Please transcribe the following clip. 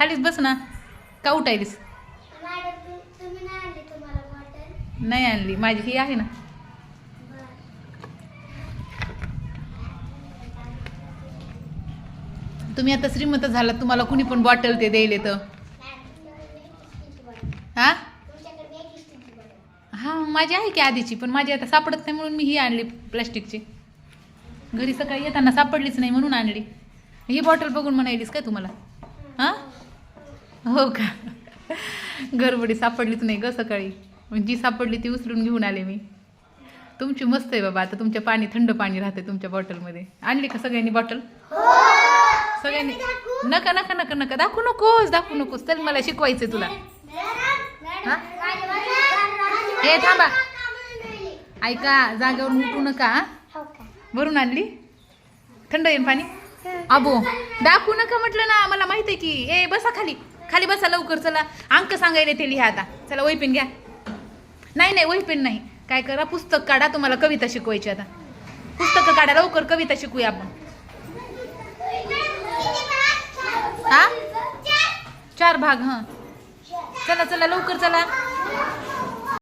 खालीच बस ना. का उठायलीस? नाही आणली, माझी ही आहे ना. तुम्ही आता श्रीमंत झालात, तुम्हाला कुणी पण बॉटल ते द्यायले तर. हा हा, माझी आहे की आधीची, पण माझी आता सापडत नाही म्हणून मी ही आणली प्लास्टिकची. घरी सकाळी येताना सापडलीच नाही म्हणून आणली. ही बॉटल बघून म्हणायलीस काय तुम्हाला? हां हो का? गडबडी सापडलीच नाही ग सकाळी, जी सापडली ती उचलून घेऊन आले मी. तुमची मस्त आहे बाबा. आता तुमच्या पाणी थंड पाणी राहते तुमच्या बॉटलमध्ये. आणली का सगळ्यांनी बॉटल? सगळ्यांनी. नका नका नका नका दाखवू नकोस, दाखवू नकोस. चल मला शिकवायचंय तुला. हा हे थांबा, ऐका, जागेवरून उठू नका. भरून आणली थंड येईन पाणी. अबो दाखवू नका म्हटलं ना, मला माहित आहे की. ए बसा खाली, खाली बसा लवकर. चला अंक सांगायला ते लिहा आता. चला वही पेन घ्या. नाही नाही वही पेन नाही, काय करा, पुस्तक काढा. तुम्हाला कविता शिकवायची आता. पुस्तकं काढा लवकर, कविता शिकूया आपण. हा 4 भाग. हां चला चला लवकर चला.